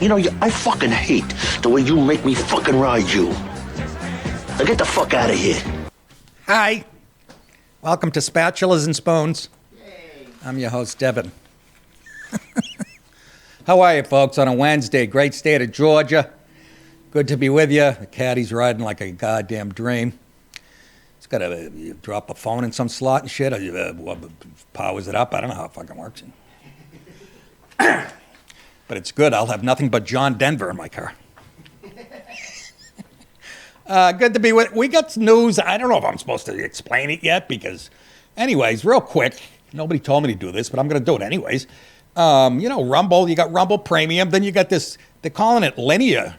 You know, I fucking hate the way you make me fucking ride you. Now get the fuck out of here. Hi. Welcome to Spatulas and Spoons. Yay. I'm your host, Devin. How are you, folks, on a Wednesday? Great state of Georgia. Good to be with you. The caddy's riding like a goddamn dream. It's got to drop a phone in some slot and shit. Powers it up. I don't know how it fucking works. But it's good. I'll have nothing but John Denver in my car. Good to be with. We got news. I don't know if I'm supposed to explain it yet because, anyways, real quick. Nobody told me to do this, but I'm going to do it anyways. You know, Rumble. You got Rumble Premium. Then you got this. They're calling it linear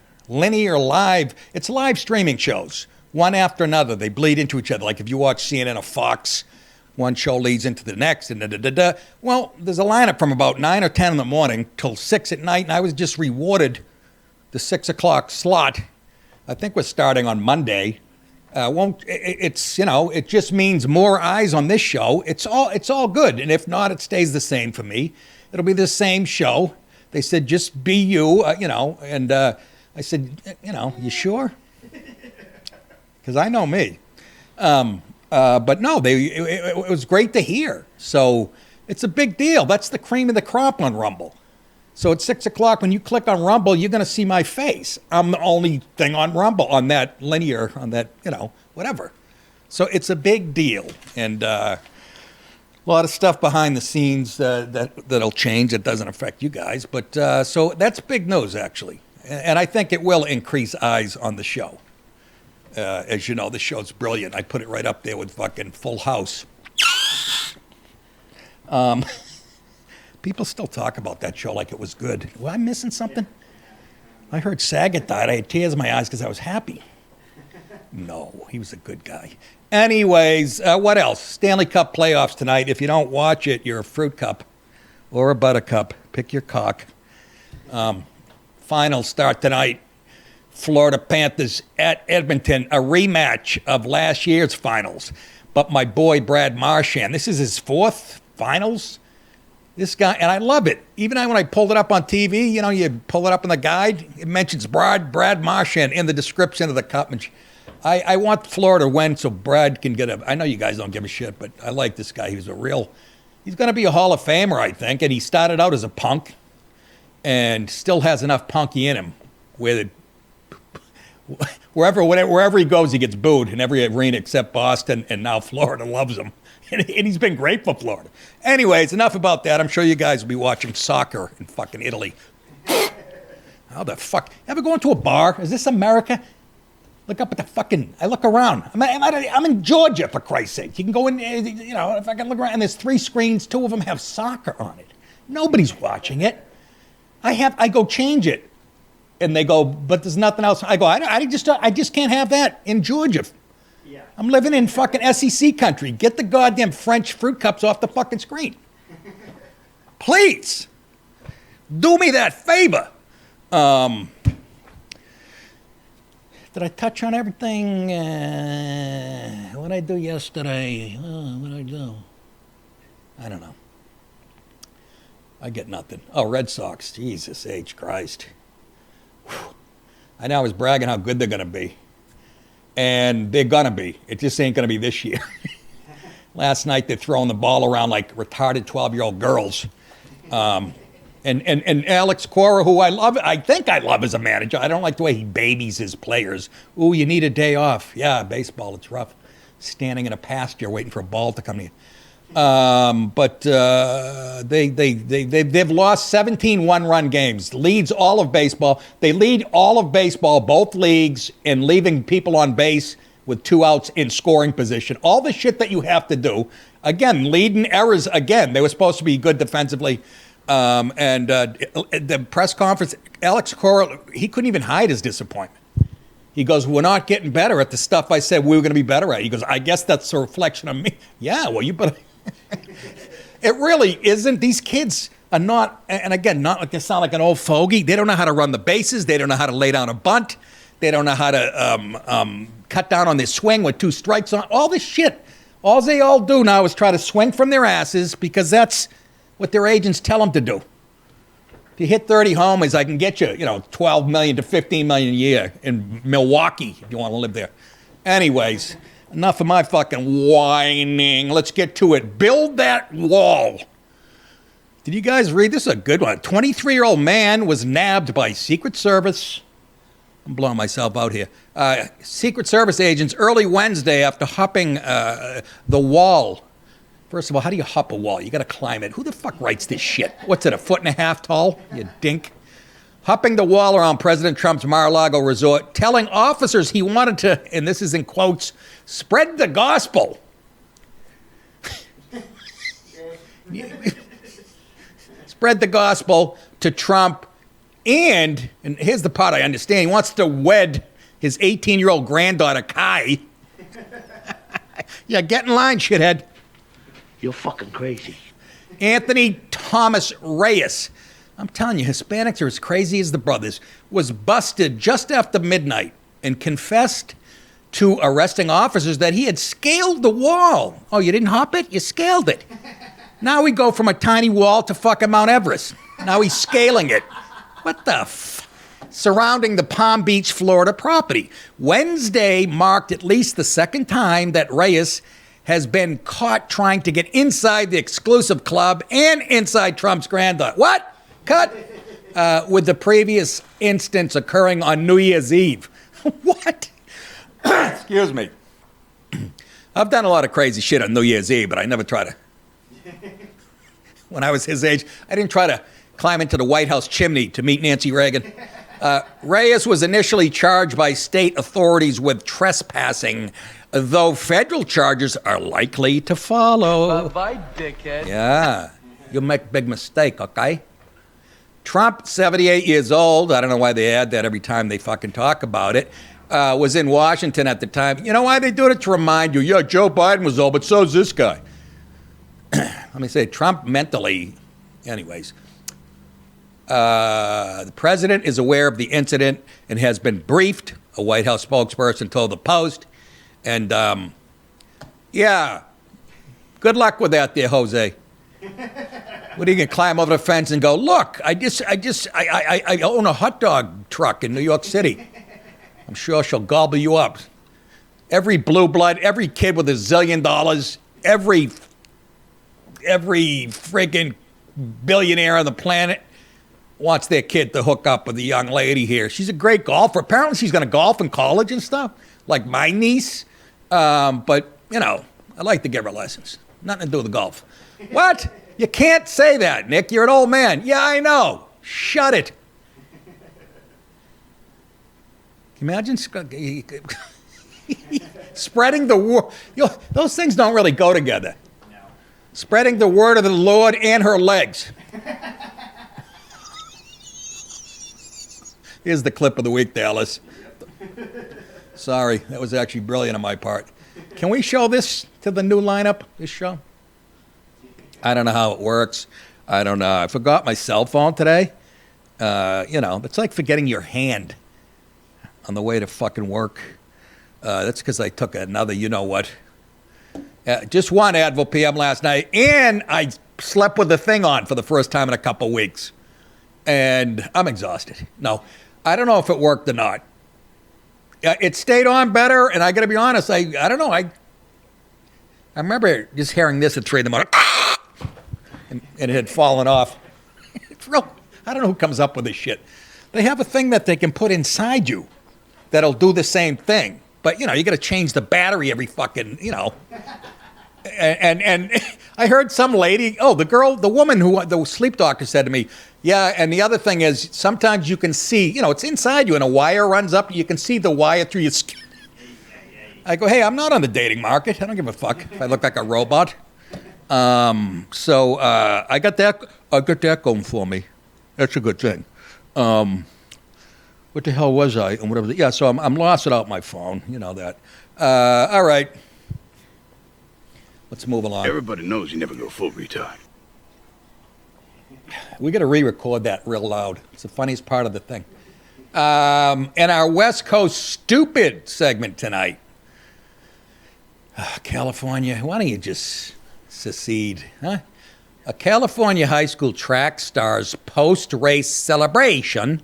live. It's live streaming shows, one after another. They bleed into each other. Like if you watch CNN or Fox, one show leads into the next, and da-da-da-da. Well, there's a lineup from about 9 or 10 in the morning till 6 at night, and I was just rewarded the 6 o'clock slot. I think we're starting on Monday. It's, you know, it just means more eyes on this show. It's all good, and if not, it stays the same for me. It'll be the same show. They said, just be you, you know, and I said, you know, you sure? Because I know me. But no, it was great to hear. So it's a big deal. That's the cream of the crop on Rumble. So at 6 o'clock, when you click on Rumble, you're going to see my face. I'm the only thing on Rumble, on that linear, on that, you know, whatever. So it's a big deal. And a lot of stuff behind the scenes that'll change. That doesn't affect you guys. But so that's big news, actually. And I think it will increase eyes on the show. As you know, the show's brilliant. I put it right up there with fucking Full House. People still talk about that show like it was good. Was I missing something? I heard Saget died. I had tears in my eyes because I was happy. No, he was a good guy. Anyways, what else? Stanley Cup playoffs tonight. If you don't watch it, you're a fruit cup or a buttercup. Pick your cock. Finals start tonight. Florida Panthers at Edmonton, a rematch of last year's finals. But my boy Brad Marchand, this is his fourth finals. This guy, and I love it. Even when I pulled it up on TV, you know, you pull it up in the guide, it mentions Brad Marchand in the description of the cup. And I want Florida to win so Brad can get I know you guys don't give a shit, but I like this guy. He's going to be a Hall of Famer, I think. And he started out as a punk and still has enough punky in him where wherever he goes, he gets booed in every arena except Boston, and now Florida loves him. And he's been great for Florida. Anyways, enough about that. I'm sure you guys will be watching soccer in fucking Italy. How the fuck? Ever go into a bar? Is this America? Look up at the fucking, I look around. I'm in Georgia, for Christ's sake. You can go in, you know, if I can look around, and there's 3 screens, 2 of them have soccer on it. Nobody's watching it. I go change it. And they go, but there's nothing else. I go, I just can't have that in Georgia. Yeah. I'm living in fucking SEC country. Get the goddamn French fruit cups off the fucking screen. Please. Do me that favor. Did I touch on everything? What did I do yesterday? What did I do? I don't know. I get nothing. Oh, Red Sox. Jesus H. Christ. I know I was bragging how good they're going to be. And they're going to be. It just ain't going to be this year. Last night they're throwing the ball around like retarded 12-year-old girls. And Alex Cora, who I think I love as a manager. I don't like the way he babies his players. Ooh, you need a day off. Yeah, baseball, it's rough. Standing in a pasture waiting for a ball to come to you. But they've lost 17 one-run games. Leads all of baseball. They lead all of baseball, both leagues, in leaving people on base with 2 outs in scoring position. All the shit that you have to do. Again, leading errors again. They were supposed to be good defensively. The press conference, Alex Cora, he couldn't even hide his disappointment. He goes, we're not getting better at the stuff I said we were going to be better at. He goes, I guess that's a reflection of me. Yeah, well, you better. It really isn't. These kids are not, and again, not like they sound like an old fogey. They don't know how to run the bases. They don't know how to lay down a bunt. They don't know how to cut down on their swing with 2 strikes on. All this shit. All they all do now is try to swing from their asses because that's what their agents tell them to do. If you hit 30 homers, I can get you, 12 million to 15 million a year in Milwaukee if you want to live there. Anyways, enough of my fucking whining. Let's get to it. Build that wall. Did you guys read this? Is a good one. 23-year-old man was nabbed by Secret Service. I'm blowing myself out here. Secret Service agents early Wednesday after hopping the wall. First of all, how do you hop a wall? You got to climb it. Who the fuck writes this shit? What's it, 1.5 feet tall? You dink. Hopping the wall around President Trump's Mar-A-Lago resort, telling officers he wanted to, and this is in quotes, spread the gospel. Spread the gospel to Trump. And here's the part I understand. He wants to wed his 18-year-old granddaughter, Kai. Yeah, get in line, shithead. You're fucking crazy. Anthony Thomas Reyes. I'm telling you, Hispanics are as crazy as the brothers. Was busted just after midnight and confessed to arresting officers that he had scaled the wall. Oh, you didn't hop it? You scaled it. Now we go from a tiny wall to fucking Mount Everest. Now he's scaling it. What the surrounding the Palm Beach, Florida property. Wednesday marked at least the second time that Reyes has been caught trying to get inside the exclusive club and inside Trump's granddaughter. What? Cut? With the previous instance occurring on New Year's Eve. What? Excuse me. I've done a lot of crazy shit on New Year's Eve, but I never try to. When I was his age, I didn't try to climb into the White House chimney to meet Nancy Reagan. Reyes was initially charged by state authorities with trespassing, though federal charges are likely to follow. Bye-bye, dickhead. Yeah, you make a big mistake, okay? Trump, 78 years old, I don't know why they add that every time they fucking talk about it, was in Washington at the time. You know why they do it? To remind you, yeah, Joe Biden was old, but so's this guy. Let me say, Trump mentally, anyways. The president is aware of the incident and has been briefed, a White House spokesperson told the Post. And, yeah, good luck with that there, Jose. What are you going to climb over the fence and go, look, I own a hot dog truck in New York City. I'm sure she'll gobble you up. Every blue blood, every kid with $1 zillion, every friggin' billionaire on the planet wants their kid to hook up with a young lady here. She's a great golfer. Apparently she's going to golf in college and stuff, like my niece. But, I like to give her lessons. Nothing to do with the golf. What? You can't say that, Nick. You're an old man. Yeah, I know. Shut it. Can you imagine spreading the word? Those things don't really go together. No. Spreading the word of the Lord and her legs. Here's the clip of the week, Dallas. Sorry, that was actually brilliant on my part. Can we show this to the new lineup, this show? I don't know how it works. I don't know. I forgot my cell phone today. It's like forgetting your hand on the way to fucking work. That's because I took another you-know-what. Just one Advil PM last night, and I slept with the thing on for the first time in a couple weeks. And I'm exhausted. No, I don't know if it worked or not. It stayed on better, and I got to be honest, I don't know. I remember just hearing this at 3 in the morning, and it had fallen off. It's real. I don't know who comes up with this shit. They have a thing that they can put inside you that'll do the same thing. But, you got to change the battery every fucking, And I heard some lady, the woman who, the sleep doctor said to me, yeah, and the other thing is sometimes you can see, it's inside you and a wire runs up, you can see the wire through your skin. I go, hey, I'm not on the dating market. I don't give a fuck if I look like a robot. So I got that going for me. That's a good thing. What the hell was I? And whatever. Yeah, so I'm lost without my phone. You know that. All right. Let's move along. Everybody knows you never go full retard. We got to re-record that real loud. It's the funniest part of the thing. And our West Coast Stupid segment tonight. California, why don't you just secede, huh? A California high school track star's post-race celebration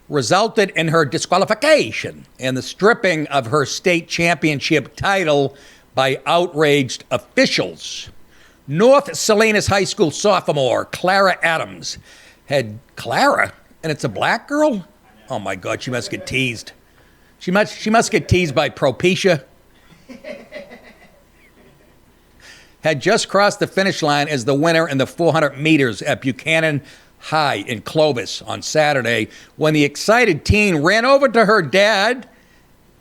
resulted in her disqualification and the stripping of her state championship title by outraged officials. North Salinas High School sophomore Clara Adams had Clara, and it's a black girl? Oh my God, she must get teased. She must get teased by Propecia. Had just crossed the finish line as the winner in the 400 meters at Buchanan High in Clovis on Saturday when the excited teen ran over to her dad,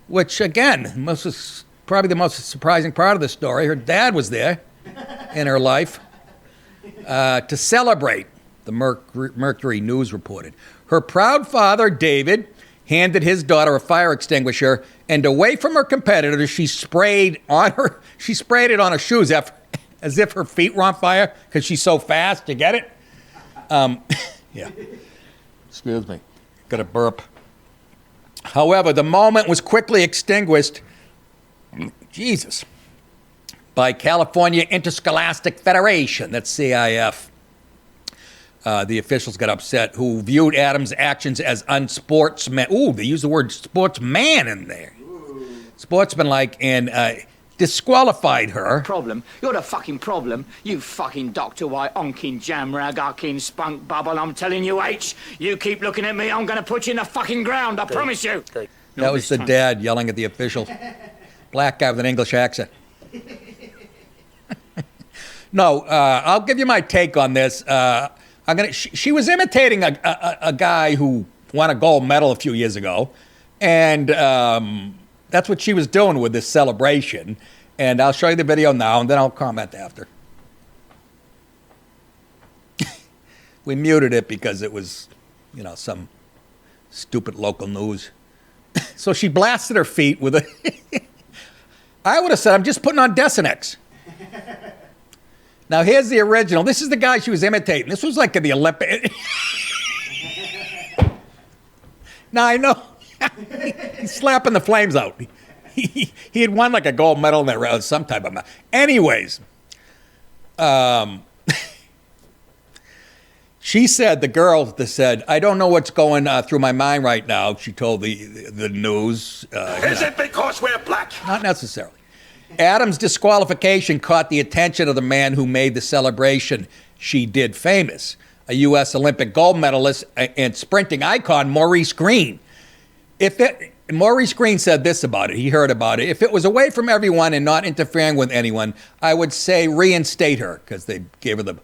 which again, probably the most surprising part of the story. Her dad was there in her life to celebrate, the Mercury News reported. Her proud father, David, handed his daughter a fire extinguisher, and away from her competitor, she sprayed it on her shoes as if her feet were on fire because she's so fast. You get it? Yeah. Excuse me. Got a burp. However, the moment was quickly extinguished, Jesus, by California Interscholastic Federation, that's CIF. The officials got upset, who viewed Adams' actions as unsportsman. Ooh, they used the word sportsman in there. Sportsmanlike, and disqualified her. Problem. You're the fucking problem. You fucking Dr. White, onkin jamrag, ucking spunk bubble. I'm telling you, H, you keep looking at me, I'm going to put you in the fucking ground, I promise you. That was the dad yelling at the official. Black guy with an English accent. No, I'll give you my take on this. She was imitating a guy who won a gold medal a few years ago, and that's what she was doing with this celebration. And I'll show you the video now, and then I'll comment after. We muted it because it was, some stupid local news. So she blasted her feet with a... I would have said, I'm just putting on Desinex. Now, here's the original. This is the guy she was imitating. This was like in the Olympic. Now, I know. He's slapping the flames out. He had won like a gold medal in that round, some type of... Anyways, she said, the girl that said, I don't know what's going through my mind right now, she told the news. Is it because we're black? Not necessarily. Adams' disqualification caught the attention of the man who made the celebration she did famous, a U.S. Olympic gold medalist and sprinting icon, Maurice Green. Maurice Green said this about it. He heard about it. If it was away from everyone and not interfering with anyone, I would say reinstate her, because they gave her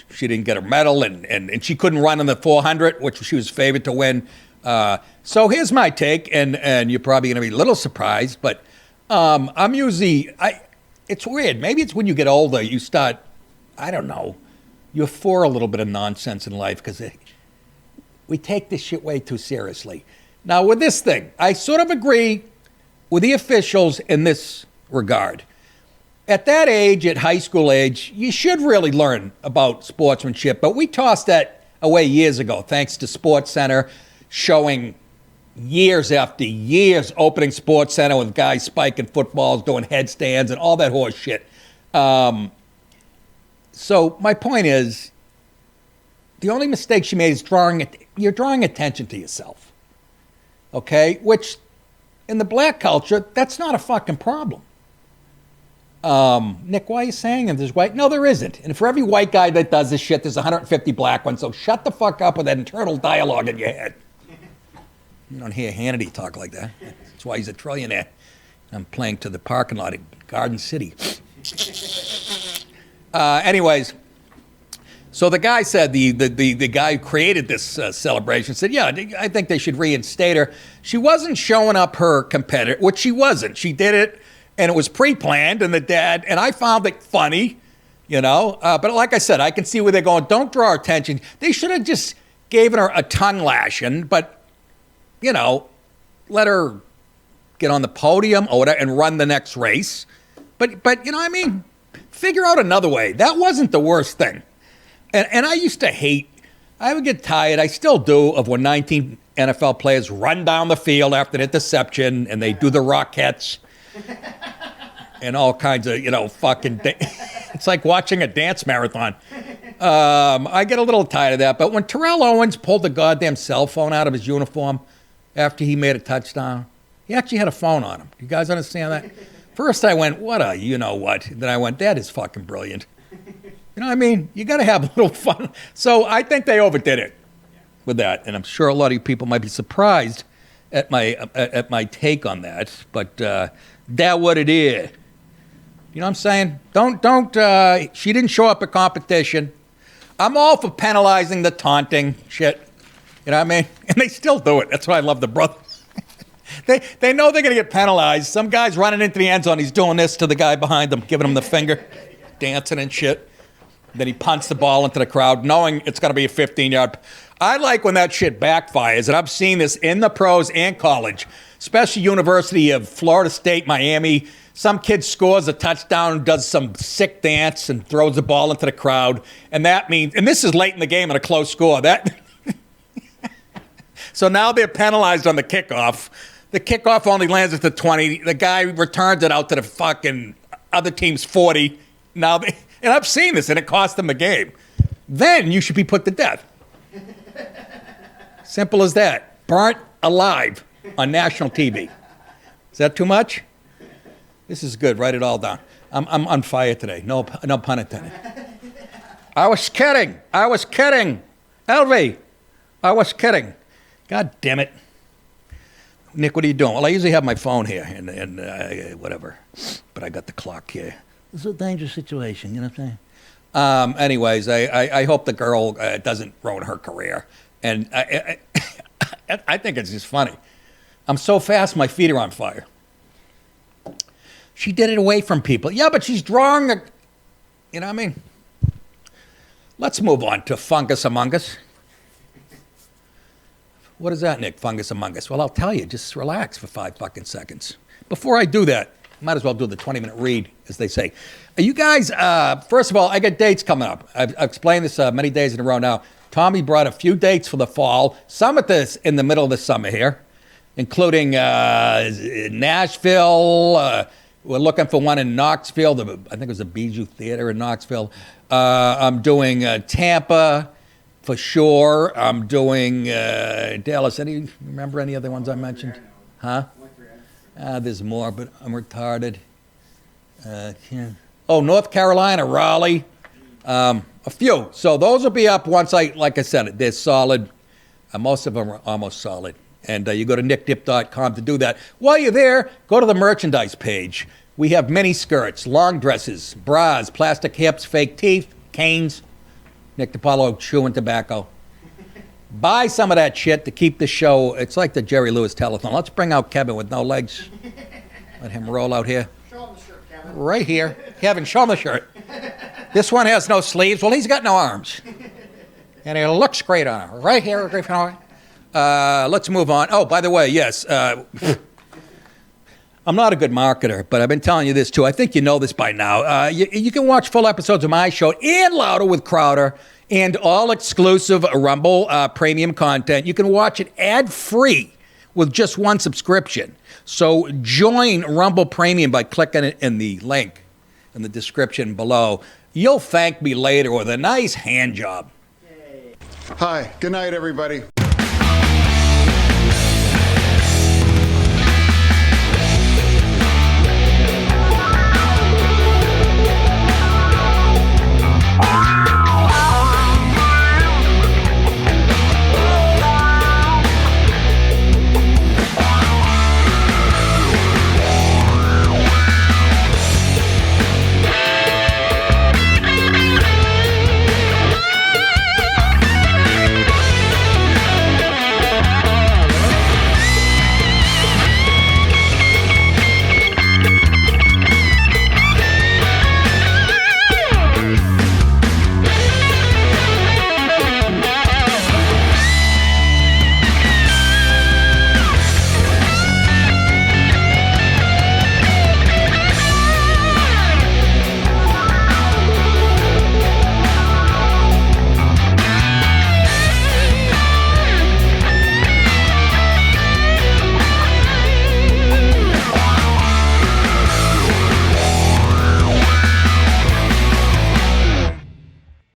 she didn't get a medal, and she couldn't run in the 400, which she was favored to win. So here's my take, and you're probably going to be a little surprised, but I'm usually, it's weird. Maybe it's when you get older, you start, I don't know, you're for a little bit of nonsense in life, because we take this shit way too seriously. Now, with this thing, I sort of agree with the officials in this regard. At that age, at high school age, you should really learn about sportsmanship, but we tossed that away years ago, thanks to Sports Center showing years after years opening Sports Center with guys spiking footballs, doing headstands, and all that horse shit. So my point is, the only mistake she made is you're drawing attention to yourself. Okay? Which, in the black culture, that's not a fucking problem. Nick, why are you saying that there's white? No, there isn't. And for every white guy that does this shit, there's 150 black ones. So shut the fuck up with that internal dialogue in your head. You don't hear Hannity talk like that. That's why he's a trillionaire. I'm playing to the parking lot in Garden City. Anyways, so the guy said, the guy who created this celebration said, yeah, I think they should reinstate her. She wasn't showing up her competitor, which she wasn't. She did it, and it was pre-planned, and the dad, and I found it funny, but like I said, I can see where they're going, don't draw attention. They should have just given her a tongue lashing, but, let her get on the podium or whatever and run the next race. But figure out another way. That wasn't the worst thing. And I used to hate, I would get tired, I still do, of when 19 NFL players run down the field after an interception and they do the Rockettes and all kinds of, fucking, it's like watching a dance marathon. I get a little tired of that. But when Terrell Owens pulled the goddamn cell phone out of his uniform after he made a touchdown, he actually had a phone on him. You guys understand that? First I went, what a you-know-what. Then I went, that is fucking brilliant. You know what I mean? You got to have a little fun. So I think they overdid it with that. And I'm sure a lot of you people might be surprised at my take on that. But that what it is. You know what I'm saying? Don't. She didn't show up at competition. I'm all for penalizing the taunting shit. You know what I mean? And they still do it. That's why I love the brothers. They know they're going to get penalized. Some guy's running into the end zone. He's doing this to the guy behind him, giving him the finger, dancing and shit. Then he punts the ball into the crowd, knowing it's going to be a 15-yard. I like when that shit backfires, and I've seen this in the pros and college, especially University of Florida State, Miami. Some kid scores a touchdown, does some sick dance, and throws the ball into the crowd. And that means, and this is late in the game and a close score. So now they're penalized on the kickoff. The kickoff only lands at the 20. The guy returns it out to the fucking other team's 40. Now, and I've seen this, and it cost them the game. Then you should be put to death. Simple as that. Burnt alive on national TV. Is that too much? This is good. Write it all down. I'm on fire today. No pun intended. I was kidding. LV, I was kidding. God damn it. Nick, what are you doing? Well, I usually have my phone here and whatever, but I got the clock here. It's a dangerous situation, you know what I'm saying? Anyways, I hope the girl doesn't ruin her career. And I think it's just funny. I'm so fast, my feet are on fire. She did it away from people. Yeah, but she's drawing a, you know what I mean? Let's move on to Fungus Among Us. What is that, Nick, Fungus Among Us? Well, I'll tell you. Just relax for 5 fucking seconds. Before I do that, might as well do the 20-minute read, as they say. You guys, first of all, I got dates coming up. I've explained this many days in a row now. Tommy brought a few dates for the fall. Some at this in the middle of the summer here, including Nashville. We're looking for one in Knoxville. I think it was the Bijou Theater in Knoxville. I'm doing Tampa. For sure. I'm doing Dallas. Remember any other ones I mentioned? Huh? There's more, but I'm retarded. North Carolina, Raleigh. A few. So those will be up once like I said, they're solid. Most of them are almost solid. And you go to nickdip.com to do that. While you're there, go to the merchandise page. We have mini skirts, long dresses, bras, plastic hips, fake teeth, canes. Nick DiPaolo chewing tobacco. Buy some of that shit to keep the show. It's like the Jerry Lewis telethon. Let's bring out Kevin with no legs. Let him roll out here. Show him the shirt, Kevin. Right here. Kevin, show him the shirt. This one has no sleeves. Well, he's got no arms. And it looks great on him. Right here. Let's move on. Oh, by the way, yes. I'm not a good marketer, but I've been telling you this too. I think you know this by now. You can watch full episodes of my show and Louder with Crowder and all exclusive Rumble premium content. You can watch it ad-free with just one subscription. So join Rumble Premium by clicking it in the link in the description below. You'll thank me later with a nice hand job. Hi, good night, everybody.